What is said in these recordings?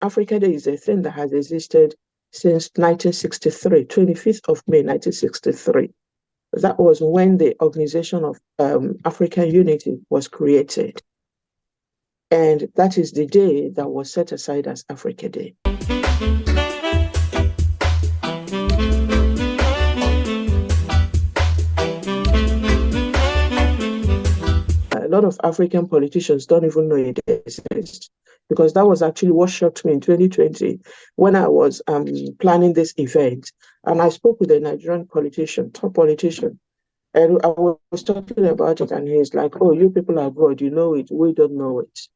Africa Day is a thing that has existed since 1963, 25th of May 1963. That was when the Organization of African Unity was created. And that is the day that was set aside as Africa Day. A lot of African politicians don't even know it exists, because that was actually what shocked me in 2020 when I was planning this event. And I spoke with a Nigerian politician, top politician, and I was talking about it, and he's like, "Oh, you people abroad, you know it. We don't know it."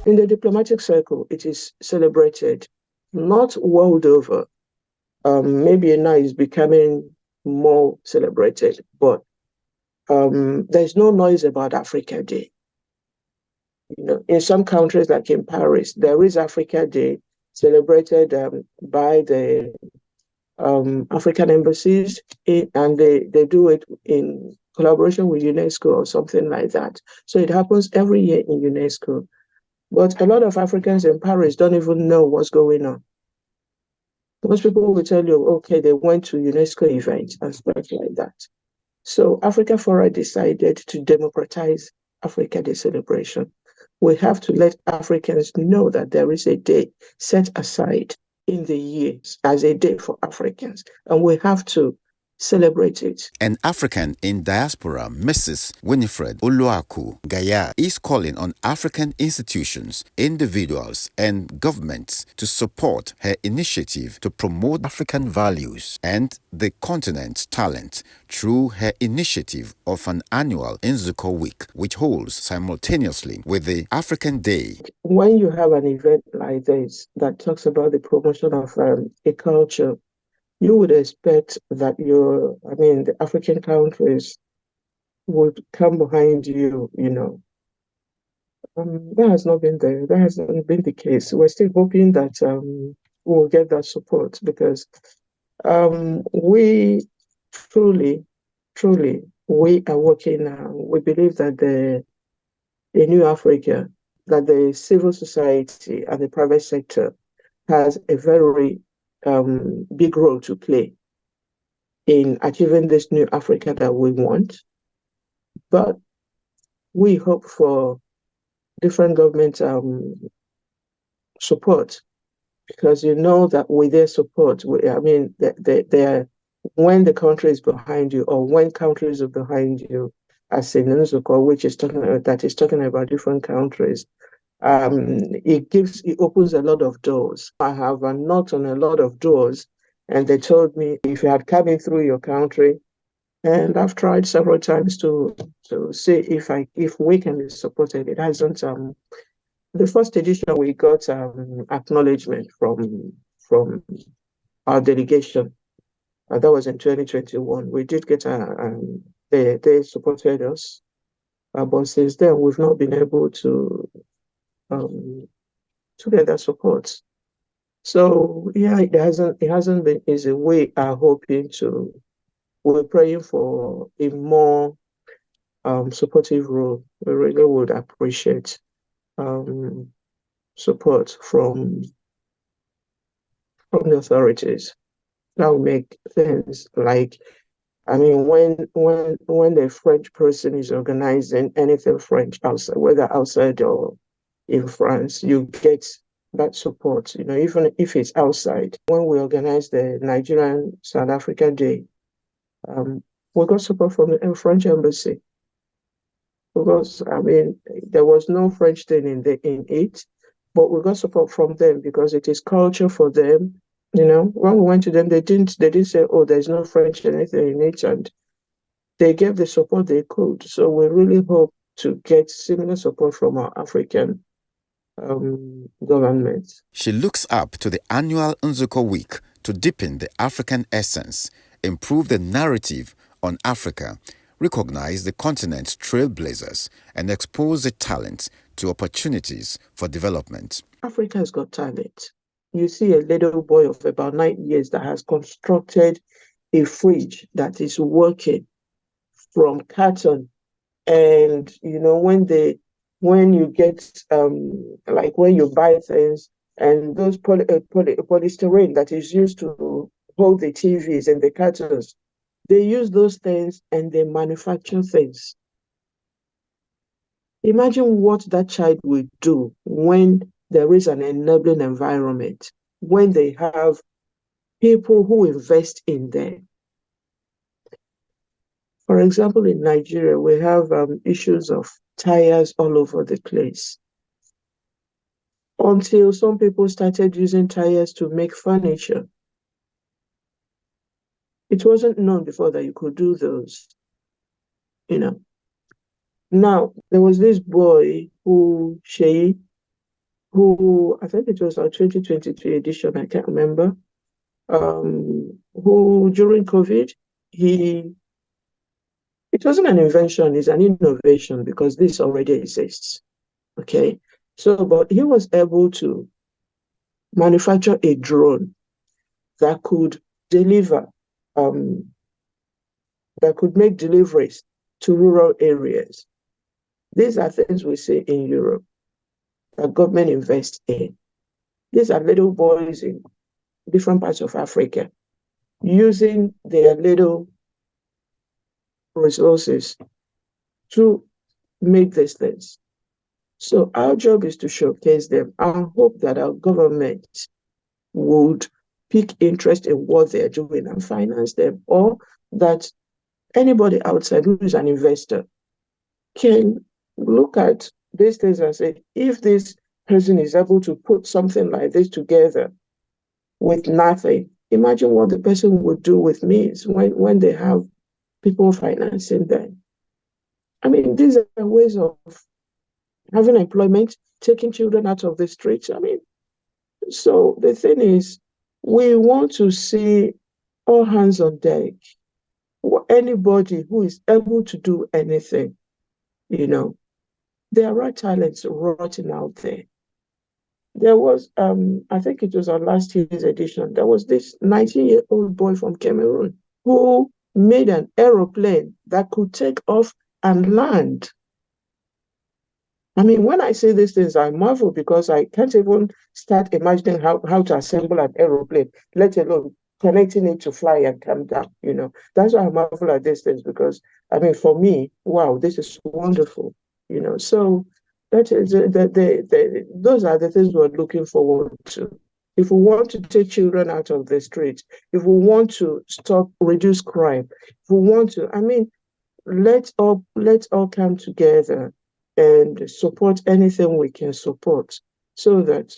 In the diplomatic circle, it is celebrated, not world over. Maybe now it's becoming more celebrated, but there's no noise about Africa Day. You know, in some countries, like in Paris, there is Africa Day celebrated by the African embassies, and they do it in collaboration with UNESCO or something like that. So it happens every year in UNESCO. But a lot of Africans in Paris don't even know what's going on. Most people will tell you, okay, they went to UNESCO events and stuff like that. So AfricanFora decided to democratize Africa Day celebration. We have to let Africans know that there is a day set aside in the year as a day for Africans, and we have to celebrate it. An African in diaspora, Mrs. Winnifred Uloaku Gaillard, is calling on African institutions, individuals, and governments to support her initiative to promote African values and the continent's talent through her initiative of an annual Nzuko Week, which holds simultaneously with the African Day. When you have an event like this that talks about the promotion of a culture, you would expect that the African countries would come behind you, you know. That has not been there. That has not been the case. We're still hoping that we'll get that support, because we truly, we are working. We believe that a new Africa, that the civil society and the private sector has a very big role to play in achieving this new Africa that we want. But we hope for different government support, because you know that with their support, when the country is behind you, or when countries are behind you, as in Nzuko, which is talking about different countries, it opens a lot of doors. I have knocked on a lot of doors, and they told me, if you had come in through your country, and I've tried several times to see if we can be supported. It hasn't. The first edition, we got acknowledgement from our delegation. That was in 2021. We did get they supported us, but since then we've not been able to get that support. So yeah, it hasn't been easy. We are hoping to. We're praying for a more supportive role. We really would appreciate support from the authorities. That will make things like, when the French person is organizing anything French outside, whether outside or in France, you get that support, even if it's outside. When we organized the Nigerian South Africa Day, we got support from the French embassy, because there was no French thing in it, but we got support from them because it is culture for them. When we went to them, they didn't say, "Oh, there's no French anything in it," and they gave the support they could. So we really hope to get similar support from our African governments. She looks up to the annual Nzuko Week to deepen the African essence, improve the narrative on Africa, recognize the continent's trailblazers, and expose the talent to opportunities for development. Africa has got talent. you see a little boy of about 9 years that has constructed a fridge that is working from carton. And when you get like when you buy things, and those polystyrene that is used to hold the TVs and the cartons, they use those things and they manufacture things. Imagine what that child will do when there is an enabling environment, when they have people who invest in them. For example, in Nigeria, we have issues of tires all over the place. Until some people started using tires to make furniture. It wasn't known before that you could do those, you know. Now, there was this boy Shay, who I think it was our 2023 edition, I can't remember, who during COVID, it wasn't an invention, it's an innovation because this already exists. Okay. So, but he was able to manufacture a drone that could deliver, that could make deliveries to rural areas. These are things we see in Europe that government invests in. These are little boys in different parts of Africa using their little resources to make these things. So our job is to showcase them and hope that our government would pick interest in what they're doing and finance them, or that anybody outside who is an investor can look at these things and say, if this person is able to put something like this together with nothing, imagine what the person would do with means when they have people financing them. I mean, these are ways of having employment, taking children out of the streets. I mean, so the thing is, we want to see all hands on deck. Anybody who is able to do anything, there are talents rotting out there. There was, I think it was our last year's edition, there was this 19-year-old boy from Cameroon who made an aeroplane that could take off and land. I mean, when I say these things, I marvel because I can't even start imagining how to assemble an aeroplane, let alone connecting it to fly and come down, That's why I marvel at these things because, I mean, for me, wow, this is wonderful, So that is those are the things we're looking forward to. If we want to take children out of the streets, if we want to reduce crime, if we want to, I mean, let's all come together and support anything we can support so that,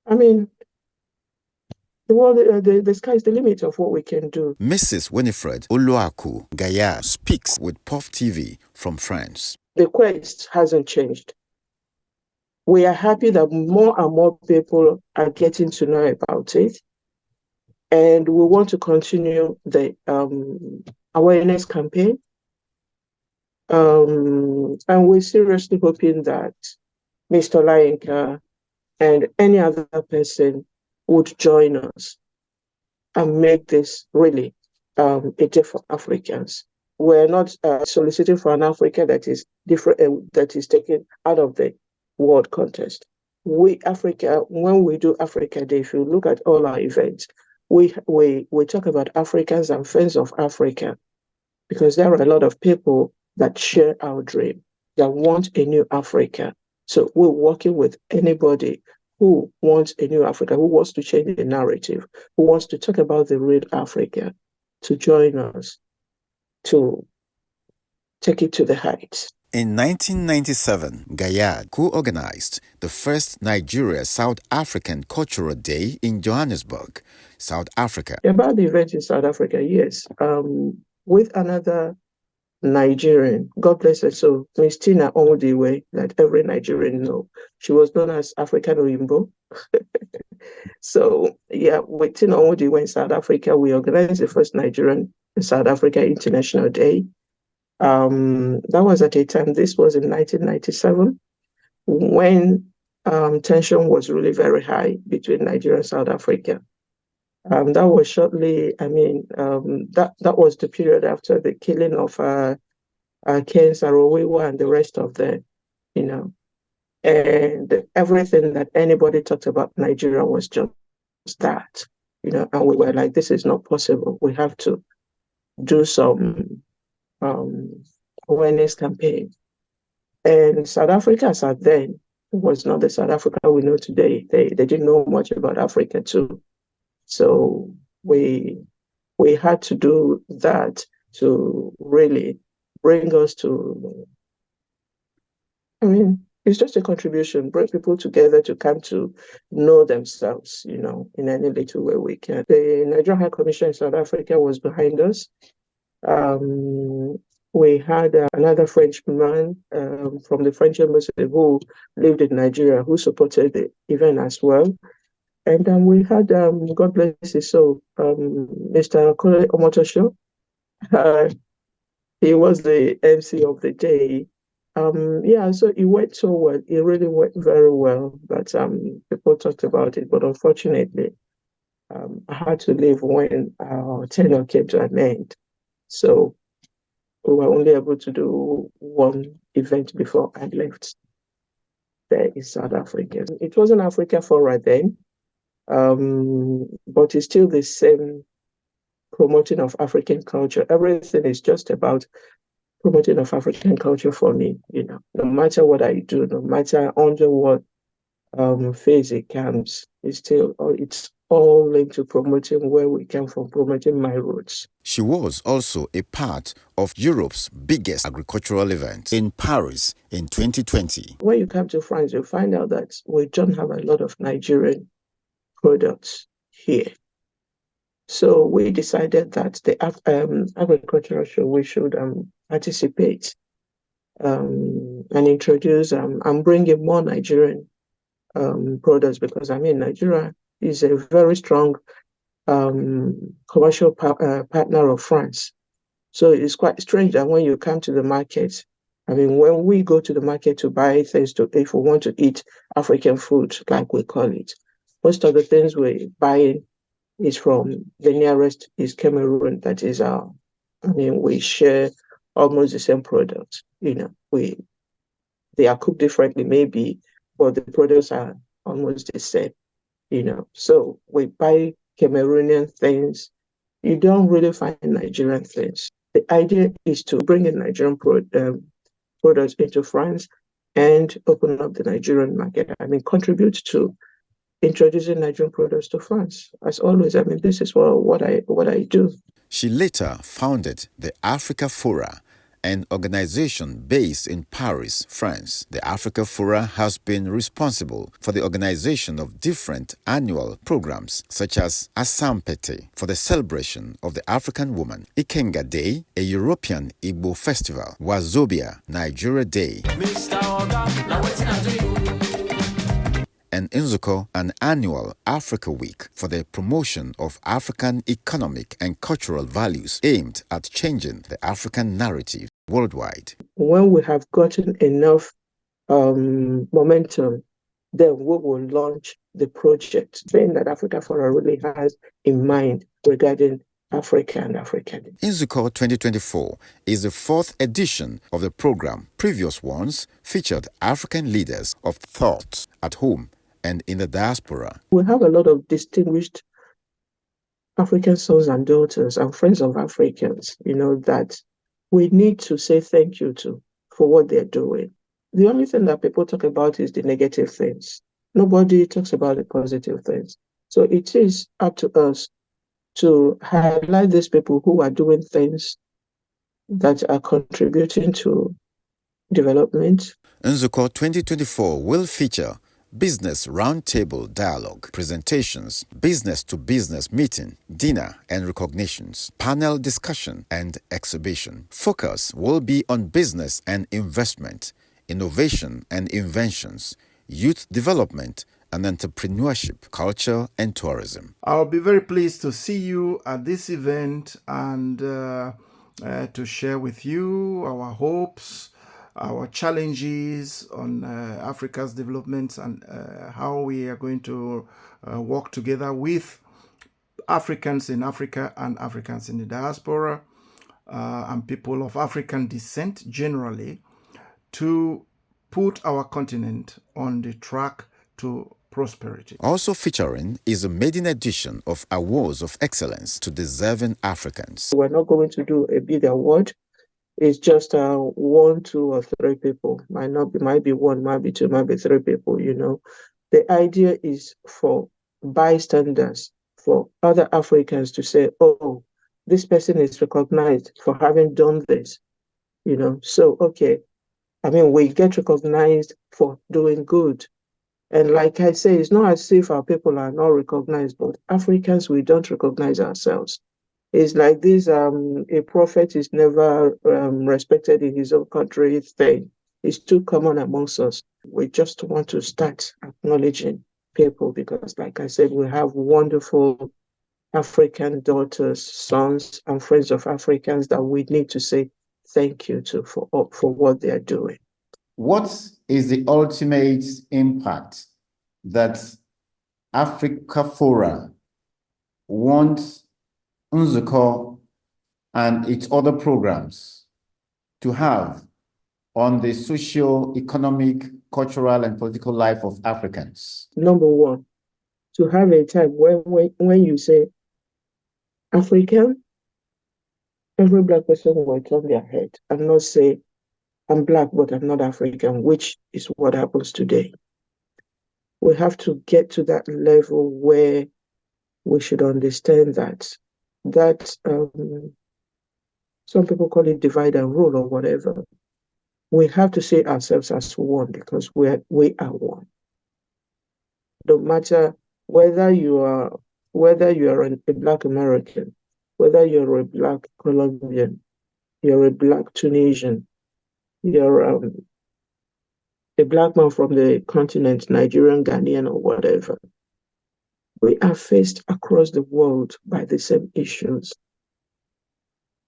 I mean, the world, the sky is the limit of what we can do. Mrs. Winnifred Uloaku Gaillard speaks with POF TV from France. The quest hasn't changed. We are happy that more and more people are getting to know about it. And we want to continue the awareness campaign. And we're seriously hoping that Mr. Layenka and any other person would join us and make this really a day for Africans. We're not soliciting for an Africa that is different, that is taken out of the world context. Africa, when we do Africa Day, if you look at all our events, we talk about Africans and friends of Africa, because there are a lot of people that share our dream, that want a new Africa. So we're working with anybody who wants a new Africa, who wants to change the narrative, who wants to talk about the real Africa, to join us, to take it to the heights. In 1997, Gaillard co-organized the first Nigeria-South African Cultural Day in Johannesburg, South Africa. About the event in South Africa, yes, with another Nigerian, God bless her soul, Miss Tina Onwudiwe, that every Nigerian know. She was known as African Oyinbo. So, yeah, with Tina Onwudiwe in South Africa, we organized the first Nigerian South Africa International Day. That was at a time, this was in 1997, when tension was really very high between Nigeria and South Africa. That was shortly, that was the period after the killing of Ken Saro-Wiwa and the rest of them, you know. And everything that anybody talked about Nigeria was just that, you know, and we were like, this is not possible. We have to do some awareness campaign. And South Africa, as at then, was not the South Africa we know today. They didn't know much about Africa too. So we had to do that to really bring us to, it's just a contribution, bring people together to come to know themselves, you know, in any little way we can. The Nigerian High Commission in South Africa was behind us. We had another Frenchman from the French embassy who lived in Nigeria who supported the event as well. And we had, God bless his soul, Mr. Kole Omotosho. He was the MC of the day. So it went so well. It really went very well. But people talked about it. But unfortunately, I had to leave when our tenure came to an end. So we were only able to do one event before I left there in South Africa. It wasn't AfricanFora then, but it's still the same promoting of African culture. Everything is just about promoting of African culture for me, you know, no matter what I do, no matter under what phase it comes, it's all linked to promoting where we come from, promoting my roots. She was also a part of Europe's biggest agricultural event in Paris in 2020. When you come to France, you find out that we don't have a lot of Nigerian products here. So we decided that the agricultural show, we should participate and introduce and bring in more Nigerian products, because Nigeria is a very strong commercial partner of France. So it's quite strange that when you come to the market, when we go to the market to buy things if we want to eat African food, like we call it, most of the things we're buying is from the nearest is Cameroon. That is we share almost the same products. You know, they are cooked differently maybe, but the products are almost the same. You know, so we buy Cameroonian things. You don't really find Nigerian things. The idea is to bring in Nigerian products into France and open up the Nigerian market. Contribute to introducing Nigerian products to France. As always, this is what I do. She later founded the AfricanFora, an organization based in Paris, France. The AfricanFora has been responsible for the organization of different annual programs, such as Asampete for the celebration of the African woman, Ikenga Day, a European Igbo festival, Wazobia, Nigeria Day, and Nzuko, an annual Africa Week for the promotion of African economic and cultural values aimed at changing the African narrative worldwide. When we have gotten enough momentum, then we will launch the project, saying that AfricanFora really has in mind regarding Africa and African. Nzuko 2024 is the fourth edition of the program. Previous ones featured African leaders of thought at home and in the diaspora. We have a lot of distinguished African sons and daughters and friends of Africans, that we need to say thank you to for what they're doing. The only thing that people talk about is the negative things. Nobody talks about the positive things. So it is up to us to highlight these people who are doing things that are contributing to development. Nzuko 2024 will feature business roundtable dialogue, presentations, business-to-business meeting, dinner and recognitions, panel discussion and exhibition. Focus will be on business and investment, innovation and inventions, youth development and entrepreneurship, culture and tourism. I'll be very pleased to see you at this event and to share with you our hopes our challenges on Africa's development and how we are going to work together with Africans in Africa and Africans in the diaspora and people of African descent generally, to put our continent on the track to prosperity. Also featuring is a maiden edition of Awards of Excellence to deserving Africans. We're not going to do a big award. It's just 1, 2, or 3 people. Might be 1, might be 2, might be 3 people, you know. The idea is for bystanders, for other Africans to say, oh, this person is recognized for having done this, you know. So, okay, I mean, we get recognized for doing good. And like I say, it's not as if our people are not recognized, but Africans, we don't recognize ourselves. It's like this, a prophet is never respected in his own country thing. It's too common amongst us. We just want to start acknowledging people because, like I said, we have wonderful African daughters, sons, and friends of Africans that we need to say thank you to for what they are doing. What is the ultimate impact that AfricanFora wants Nzukọ and its other programs to have on the socio, economic, cultural, and political life of Africans? Number one, to have a time when you say African, every Black person will turn their head and not say, I'm Black, but I'm not African, which is what happens today. We have to get to that level where we should understand that some people call it divide and rule or whatever. We have to see ourselves as one because we are one. No matter whether you are a Black American, whether you're a Black Colombian, you're a Black Tunisian, you're a Black man from the continent, Nigerian, Ghanaian, or whatever. We are faced across the world by the same issues,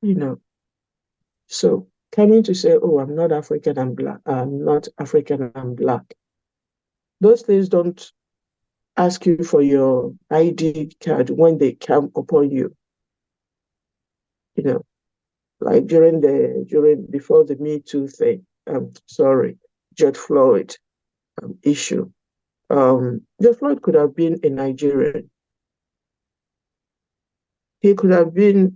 you know. So coming to say, oh, I'm not African, I'm Black, I'm not African, I'm Black. Those things don't ask you for your ID card when they come upon you. You know, like before the Me Too thing, George Floyd issue. George Floyd could have been a Nigerian. He could have been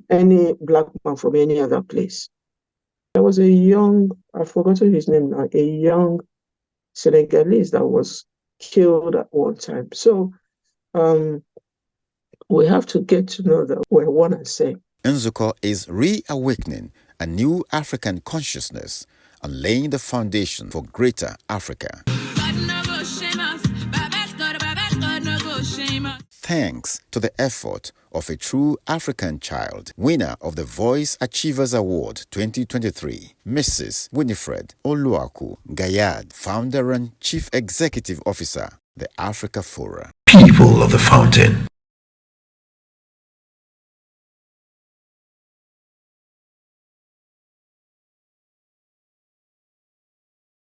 any Black man from any other place. There was a young, I've forgotten his name now, a young Senegalese that was killed at one time. So we have to get to know that we're one and same. Nzukọ is reawakening a new African consciousness and laying the foundation for greater Africa. Thanks to the effort of a true African child, winner of the Voice Achievers Award 2023, Mrs. Winnifred Uloaku Gaillard, founder and chief executive officer, the AfricanFora. People of the Fountain.